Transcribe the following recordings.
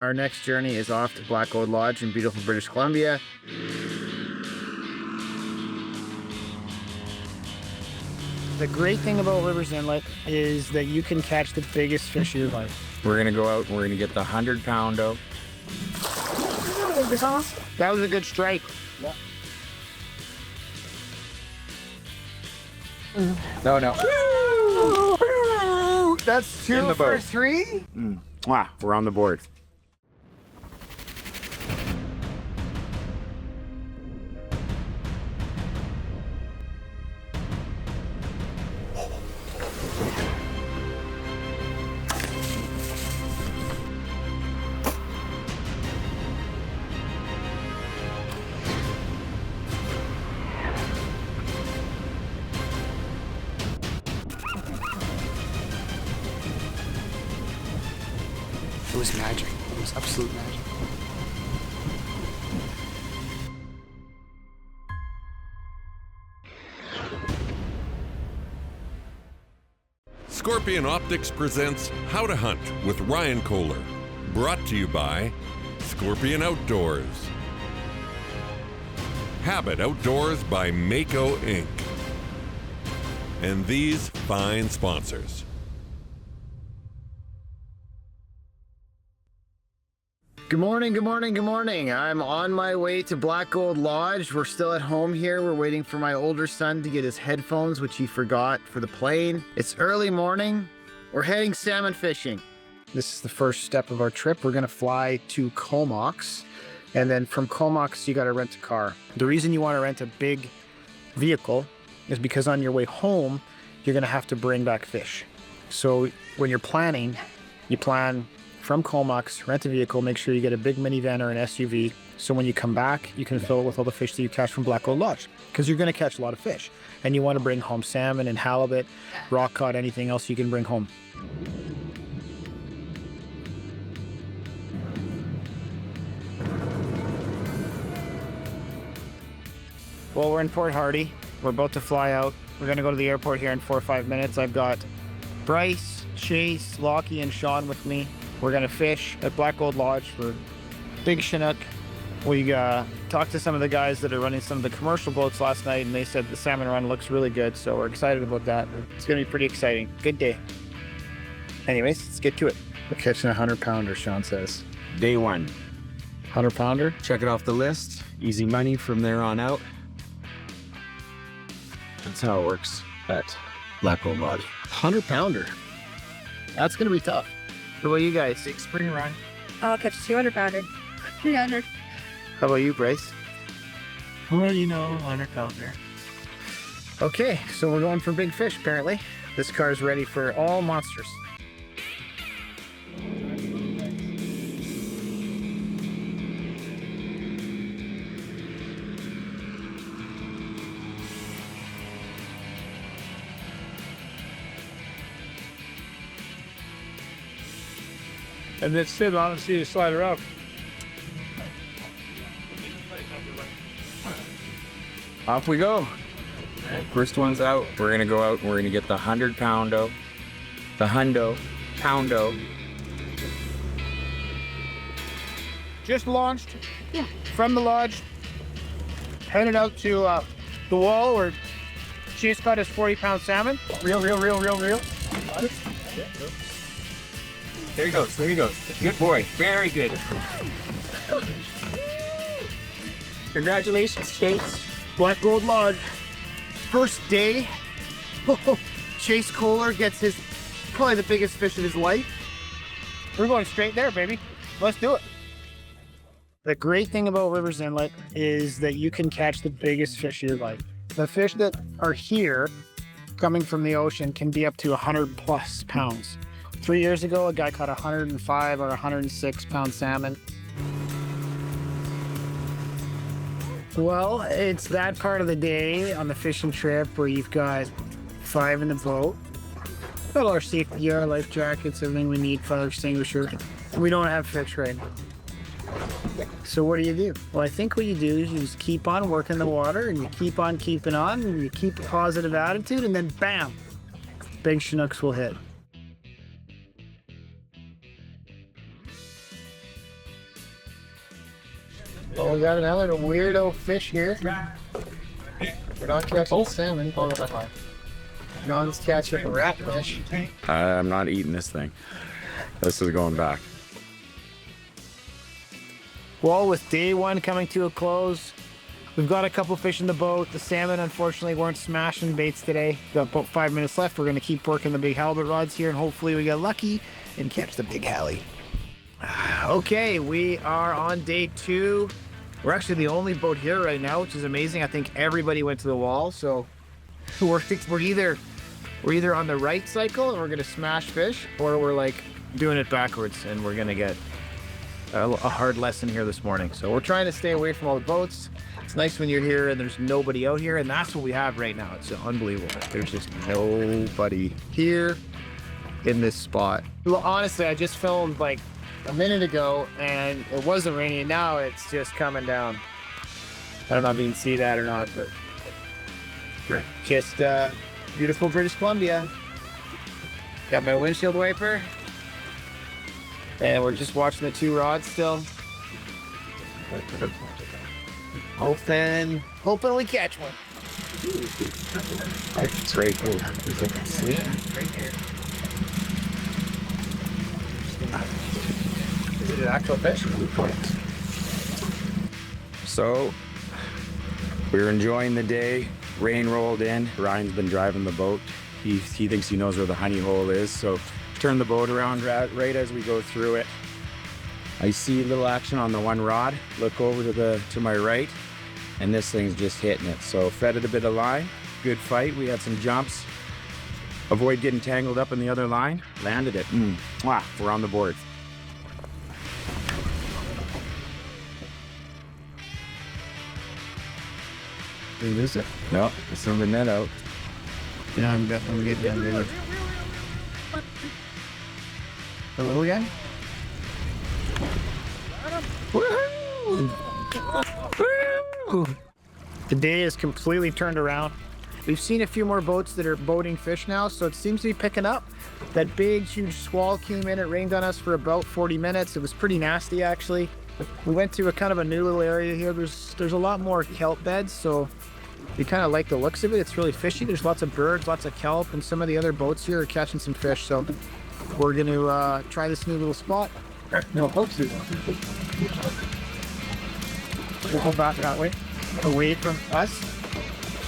Our next journey is off to Black Lodge in beautiful British Columbia. The great thing about Rivers Inlet is that you can catch the biggest fish of your life. We're gonna go out and we're gonna get the 100-poundo. That was a good strike. Yeah. No. That's two for three? Wow, we're on the board. It was magic. It was absolute magic. Scorpion Optics presents How to Hunt with Ryan Kohler. Brought to you by Scorpion Outdoors. Habit Outdoors by Mako Inc. And these fine sponsors. Good morning, good morning, good morning. I'm on my way to Black Lodge. We're still at home here. We're waiting for my older son to get his headphones, which he forgot for the plane. It's early morning. We're heading salmon fishing. This is the first step of our trip. We're gonna fly to Comox, and then from Comox, you gotta rent a car. The reason you wanna rent a big vehicle is because on your way home, you're gonna have to bring back fish. So when you're planning, you plan from Comox, rent a vehicle, make sure you get a big minivan or an SUV, so when you come back, you can fill it with all the fish that you catch from Black Lodge, because you're going to catch a lot of fish, and you want to bring home salmon and halibut, rock cod, anything else you can bring home. Well, we're in Port Hardy. We're about to fly out. We're going to go to the airport here in 4 or 5 minutes. I've got Bryce, Chase, Lockie, and Sean with me. We're gonna fish at Black Lodge for big Chinook. We talked to some of the guys that are running some of the commercial boats last night, and they said the salmon run looks really good, so we're excited about that. It's gonna be pretty exciting. Good day. Anyways, let's get to it. We're catching a 100-pounder, Sean says. Day one. 100-pounder? Check it off the list. Easy money from there on out. That's how it works at Lac La Martre. 100-pounder. That's gonna be tough. What about you guys? Big spring run. I'll catch a 200-pounder. 300. How about you, Bryce? Well, you know, 100-pounder. Okay, so we're going for big fish, apparently. This car is ready for all monsters. And then sit on and see you slide her up. Off we go. First one's out. We're gonna go out and we're gonna get the 100-poundo. The poundo. Just launched from the lodge, headed out to the wall where Chase caught his 40-pound salmon. Reel. There he goes. Good boy. Very good. Congratulations, Chase. Black Lodge. First day. Chase Kohler gets his probably the biggest fish of his life. We're going straight there, baby. Let's do it. The great thing about Rivers Inlet is that you can catch the biggest fish of your life. The fish that are here coming from the ocean can be up to 100+ pounds. 3 years ago, a guy caught 105 or 106-pound salmon. Well, it's that part of the day on the fishing trip where you've got 5 in the boat. Got all our safety gear, our life jackets, everything we need, fire extinguisher. We don't have fish right now. So what do? Well, I think what you do is you just keep on working the water, and you keep on keeping on, and you keep a positive attitude, and then bam, big Chinooks will hit. Oh, we got another weirdo fish here. We're not catching salmon. John's catching a ratfish. I'm not eating this thing. This is going back. Well, with day one coming to a close, we've got a couple fish in the boat. The salmon, unfortunately, weren't smashing baits today. Got about 5 minutes left. We're going to keep working the big halibut rods here, and hopefully we get lucky and catch the big hallie. Okay, we are on day 2. We're actually the only boat here right now, which is amazing. I think everybody went to the wall, so we're either on the right cycle and we're gonna smash fish, or we're like doing it backwards and we're gonna get a hard lesson here this morning. So we're trying to stay away from all the boats. It's nice when you're here and there's nobody out here, and that's what we have right now. It's unbelievable. There's just nobody here in this spot. Well, honestly, I just filmed like a minute ago and it wasn't raining. Now it's just coming down. I don't know if you can see that or not, but just beautiful British Columbia. Got my windshield wiper, and we're just watching the 2 rods still. Hoping we catch one. It's right here. Right here. Is it an actual fish? So we're enjoying the day. Rain rolled in. Ryan's been driving the boat. He thinks he knows where the honey hole is, so turn the boat around right as we go through it. I see a little action on the 1 rod. Look over to my right, and this thing's just hitting it. So fed a bit of line. Good fight. We had some jumps. Avoid getting tangled up in the other line. Landed it. Mwah, we're on the board. Is it? No, it's from the net out. Yeah, I'm definitely getting that video. A little guy? Woohoo! The day is completely turned around. We've seen a few more boats that are boating fish now, so it seems to be picking up. That big, huge squall came in. It rained on us for about 40 minutes. It was pretty nasty, actually. We went to a kind of a new little area here. There's a lot more kelp beds, so you kind of like the looks of it. It's really fishy. There's lots of birds, lots of kelp, and some of the other boats here are catching some fish. So we're going to try this new little spot. No, hopes it. We'll go back that way, away from us.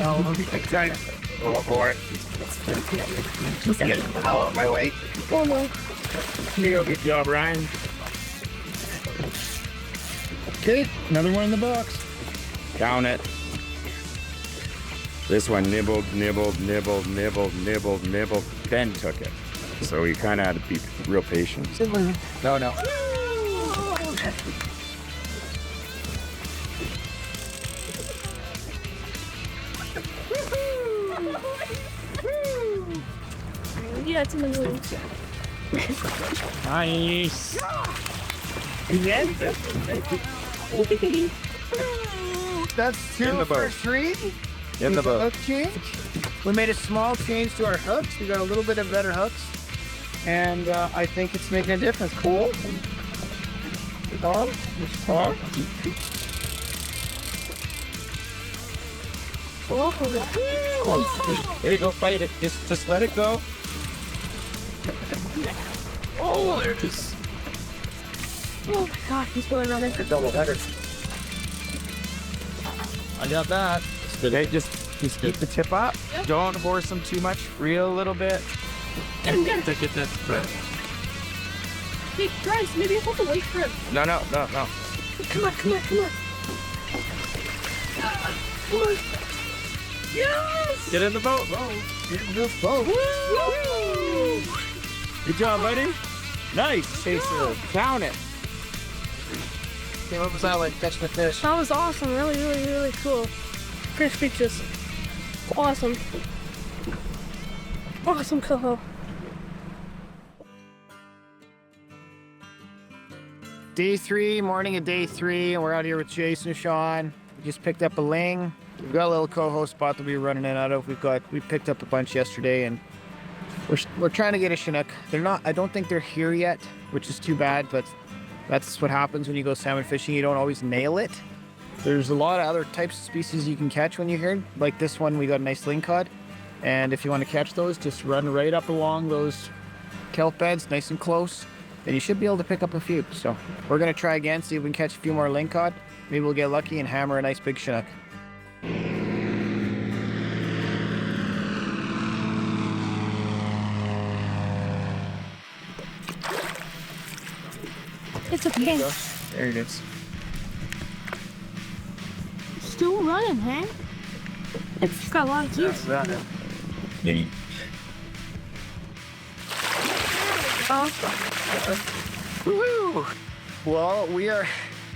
Oh, excited. Go for it. Just get out of my way. Oh no. Good job, Ryan. Okay, another one in the box. Count it. This one nibbled. Ben took it. So we kind of had to be real patient. No. Yeah, it's in the room. Nice. That's 2 for 3. In the boat. Hook change. We made a small change to our hooks. We got a little bit of better hooks, and I think it's making a difference. Cool. There you go, fight it. Just let it go. Oh, there it is. Oh my god, he's going around there. Double header. I got that. Okay, just keep the tip up. Yep. Don't horse them too much. Reel a little bit. Hey, guys, maybe I have to wait for him. No. Come on. Yes! Get in the boat. Get in the boat. Woo! Good job, buddy. Nice. Chaser. Count it. Okay, what was that like? Catching the fish. That was awesome. Really cool. Pretty speechless. Awesome. Awesome, Coho. Day 3, morning of day 3, and we're out here with Jason and Sean. We just picked up a ling. We've got a little coho spot that we're running in and out of. We picked up a bunch yesterday, and we're trying to get a Chinook. I don't think they're here yet, which is too bad, but that's what happens when you go salmon fishing. You don't always nail it. There's a lot of other types of species you can catch when you're here. Like this one, we got a nice lingcod. And if you want to catch those, just run right up along those kelp beds, nice and close, and you should be able to pick up a few. So we're gonna try again, see if we can catch a few more lingcod. Maybe we'll get lucky and hammer a nice big Chinook. It's a pink. There it is. Still running, huh? It's got a lot of juice. Yeah. Woohoo! Well, we are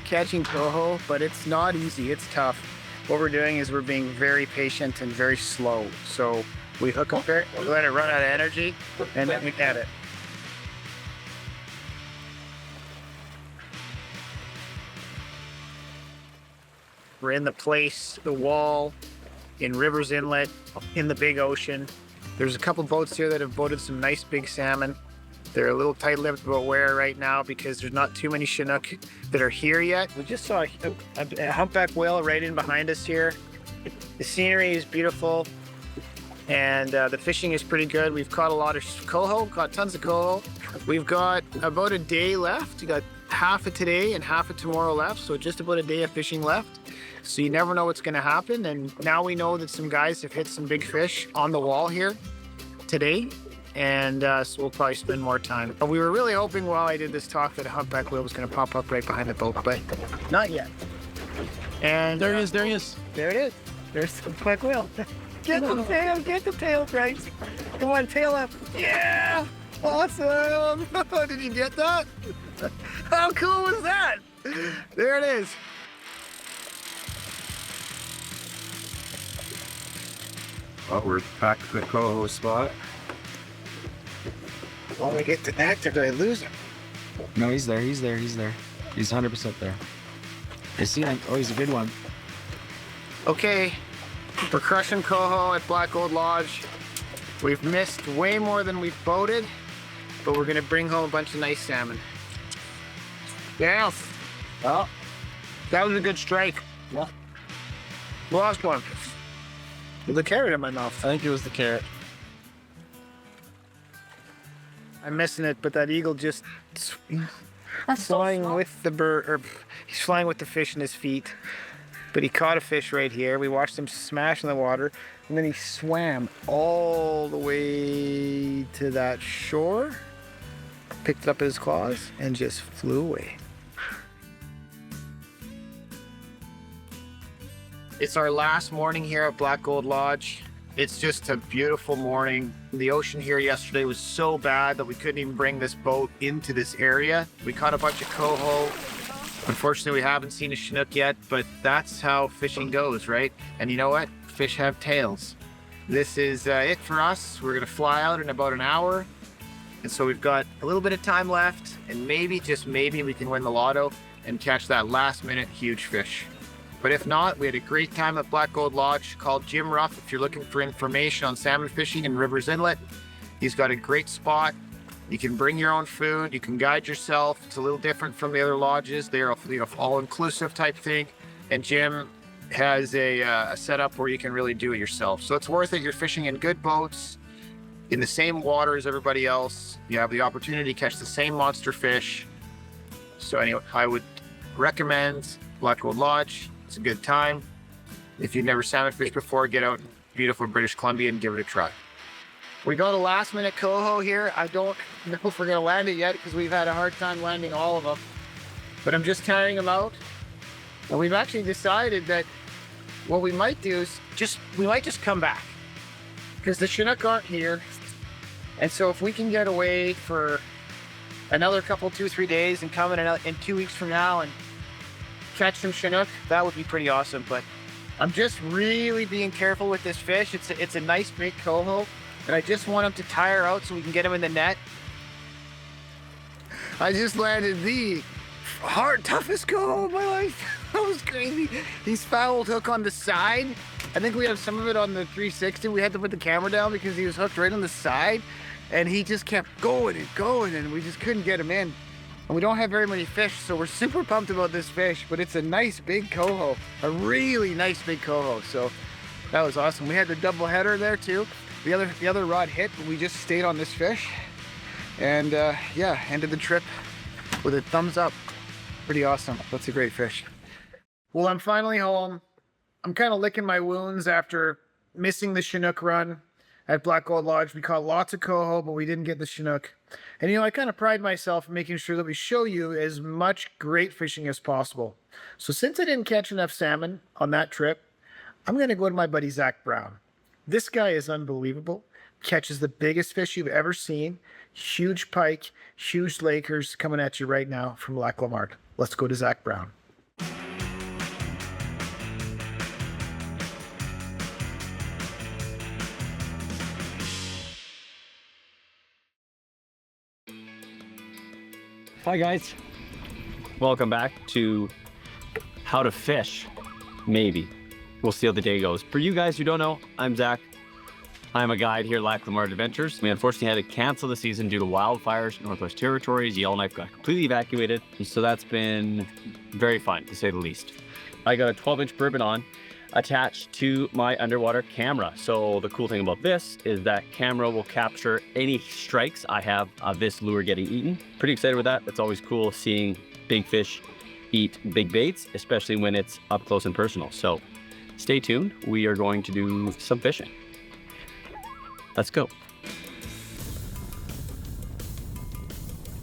catching coho, but it's not easy, it's tough. What we're doing is we're being very patient and very slow. So we hook up there, we let it run out of energy, and then we get it. We're in the place, the wall, in Rivers Inlet, in the big ocean. There's a couple boats here that have boated some nice big salmon. They're a little tight-lipped about where right now because there's not too many Chinook that are here yet. We just saw a humpback whale right in behind us here. The scenery is beautiful and the fishing is pretty good. We've caught a lot of coho, caught tons of coho. We've got about a day left. We got half of today and half of tomorrow left, so just about a day of fishing left. So you never know what's gonna happen, and now we know that some guys have hit some big fish on the wall here today, and so we'll probably spend more time. But we were really hoping while I did this talk that a humpback whale was gonna pop up right behind the boat, but not yet. And there it is, there he is. There it is. There's the humpback whale. Get the tail, Bryce. Come on, tail up. Yeah! Awesome! Did you get that? How cool was that? There it is. Well, we're back to the coho spot. Oh, I get the nectar. Did I lose him? No, he's there. He's 100% there. I see him. Oh, he's a good one. Okay, we're crushing coho at Black Gold Lodge. We've missed way more than we've boated, but we're gonna bring home a bunch of nice salmon. Yes. Oh, that was a good strike. Yeah. Lost one. With the carrot in my mouth. I think it was the carrot. I'm missing it, but that eagle just That's flying with the bird, or he's flying with the fish in his feet. But he caught a fish right here. We watched him smash in the water, and then he swam all the way to that shore, picked it up in his claws, and just flew away. It's our last morning here at Black Gold Lodge. It's just a beautiful morning. The ocean here yesterday was so bad that we couldn't even bring this boat into this area. We caught a bunch of coho. Unfortunately, we haven't seen a Chinook yet, but that's how fishing goes, right? And you know what? Fish have tails. This is it for us. We're gonna fly out in about an hour. And so we've got a little bit of time left, and maybe, just maybe, we can win the lotto and catch that last minute huge fish. But if not, we had a great time at Black Gold Lodge. Call Jim Ruff if you're looking for information on salmon fishing in Rivers Inlet. He's got a great spot. You can bring your own food. You can guide yourself. It's a little different from the other lodges. They're all-inclusive type thing. And Jim has a setup where you can really do it yourself. So it's worth it. You're fishing in good boats, in the same water as everybody else. You have the opportunity to catch the same monster fish. So anyway, I would recommend Black Gold Lodge. It's a good time. If you've never salmon fished before, get out in beautiful British Columbia and give it a try. We got a last minute coho here. I don't know if we're gonna land it yet because we've had a hard time landing all of them. But I'm just carrying them out. And we've actually decided that what we might do is we might just come back. Because the Chinook aren't here. And so if we can get away for another couple, 2-3 days and come in 2 weeks from now and catch some Chinook, that would be pretty awesome. But I'm just really being careful with this fish. It's a nice big coho, and I just want him to tire out so we can get him in the net. I just landed the toughest coho of my life. That was crazy. He's fouled hook on the side. I think we have some of it on the 360. We had to put the camera down because he was hooked right on the side, and he just kept going and going, and we just couldn't get him in. And we don't have very many fish, so we're super pumped about this fish, but it's a nice big coho, a really nice big coho. So that was awesome. We had the double header there too. The other rod hit, but we just stayed on this fish. And yeah, ended the trip with a thumbs up. Pretty awesome. That's a great fish. Well, I'm finally home. I'm kind of licking my wounds after missing the Chinook run at Black Gold Lodge. We caught lots of coho, but we didn't get the Chinook. And you know, I kind of pride myself in making sure that we show you as much great fishing as possible. So since I didn't catch enough salmon on that trip, I'm going to go to my buddy Zack Brown. This guy is unbelievable. Catches the biggest fish you've ever seen. Huge pike, huge Lakers coming at you right now from Lac La Martre. Let's go to Zack Brown. Hi guys, welcome back to How to Fish, maybe. We'll see how the day goes. For you guys who don't know, I'm Zach. I'm a guide here at Lac La Martre Adventures. We unfortunately had to cancel the season due to wildfires in Northwest Territories. Yellowknife got completely evacuated. So that's been very fun, to say the least. I got a 12-inch bourbon on attached to my underwater camera. So the cool thing about this is that camera will capture any strikes I have of this lure getting eaten. Pretty excited with that. It's always cool seeing big fish eat big baits, especially when it's up close and personal. So stay tuned. We are going to do some fishing. Let's go.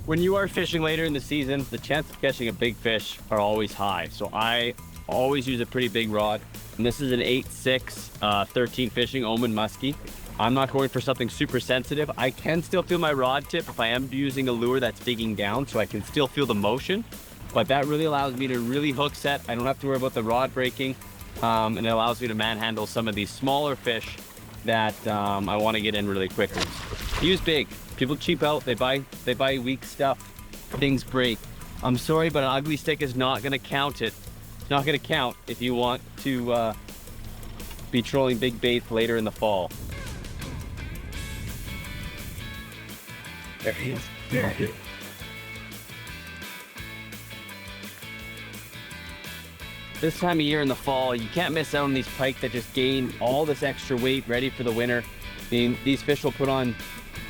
When you are fishing later in the season, the chance of catching a big fish are always high. So I always use a pretty big rod. And this is an 8.6 13 fishing Omen Muskie. I'm not going for something super sensitive. I can still feel my rod tip if I am using a lure that's digging down, so I can still feel the motion. But that really allows me to really hook set. I don't have to worry about the rod breaking. And it allows me to manhandle some of these smaller fish that I want to get in really quickly. Use big. People cheap out. They buy weak stuff. Things break. I'm sorry, but an ugly stick is not going to count it. It's not going to count if you want to be trolling big baits later in the fall. There he is. There he is. This time of year in the fall, you can't miss out on these pike that just gain all this extra weight ready for the winter. I mean, these fish will put on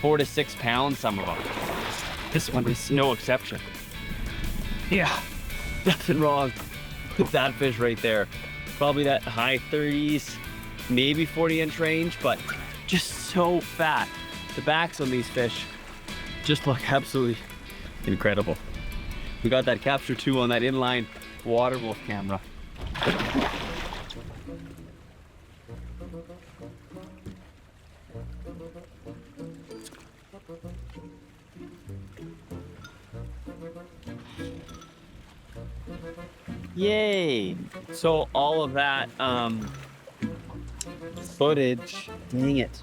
4 to 6 pounds, some of them. This one is no exception. Yeah, nothing wrong with that fish right there. Probably that high 30s, maybe 40-inch range, but just so fat. The backs on these fish just look absolutely incredible. We got that Capture 2 on that inline water wolf camera. Yay! So all of that footage, dang it.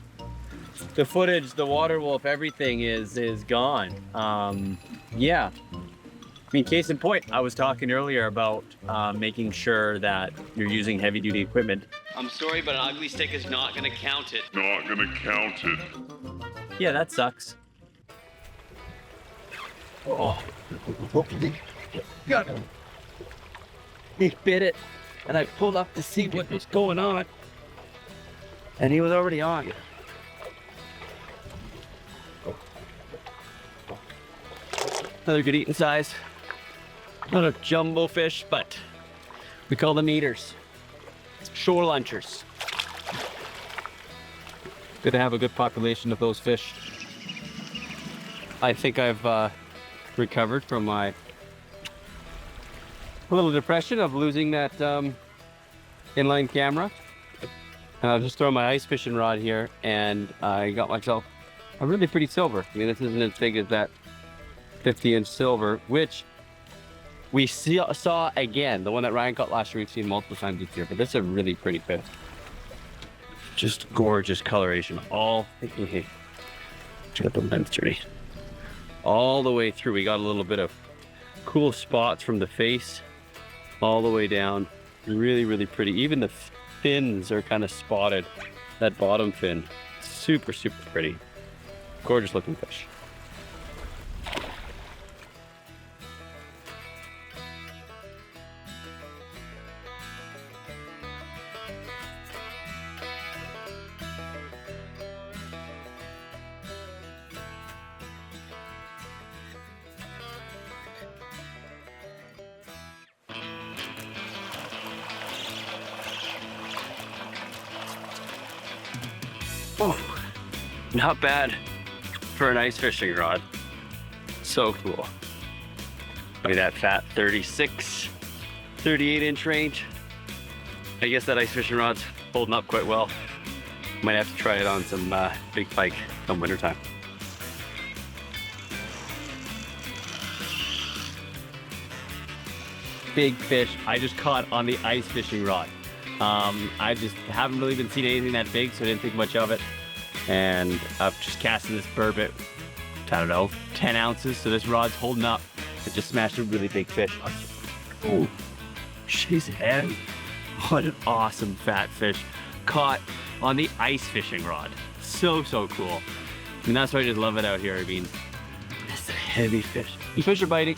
The footage, the water wolf, everything is gone. Yeah. I mean, case in point, I was talking earlier about making sure that you're using heavy duty equipment. I'm sorry, but an ugly stick is not gonna count it. Not gonna count it. Yeah, that sucks. Oh. Got it. He bit it, and I pulled up to see what was going on. And he was already on. Another good eating size. Not a jumbo fish, but we call them eaters. Shore lunchers. Good to have a good population of those fish. I think I've recovered from my little depression of losing that inline camera. And I'll just throw my ice fishing rod here, and I got myself a really pretty silver. I mean, this isn't as big as that 50-inch silver, which we saw again. The one that Ryan caught last year, we've seen multiple times this year, but this is a really pretty fish. Just gorgeous coloration. All the way through. We got a little bit of cool spots from the face all the way down. Really, really pretty. Even the fins are kind of spotted. That bottom fin, super, super pretty. Gorgeous looking fish. Oh, not bad for an ice fishing rod. So cool. Look at that fat 36, 38 inch range. I guess that ice fishing rod's holding up quite well. Might have to try it on some big pike come wintertime. Big fish I just caught on the ice fishing rod. I just haven't really been seeing anything that big, so I didn't think much of it. And I'm just casting this burbot, I don't know, 10 ounces. So this rod's holding up. I just smashed a really big fish. Oh, she's heavy. What an awesome fat fish. Caught on the ice fishing rod. So cool. And that's why I just love it out here. I mean, it's a heavy fish. The fish are biting.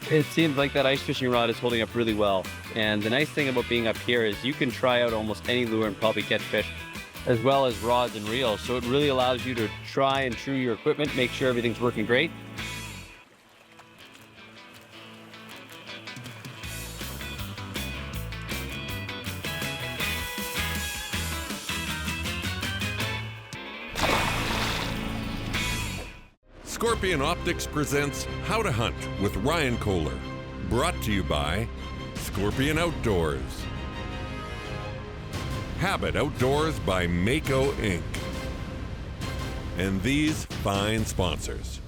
It seems like that ice fishing rod is holding up really well. And the nice thing about being up here is you can try out almost any lure and probably catch fish, as well as rods and reels. So it really allows you to try and true your equipment, make sure everything's working great. Scorpion Optics presents How to Hunt with Ryan Kohler. Brought to you by Scorpion Outdoors. Habit Outdoors by Mako Inc. And these fine sponsors.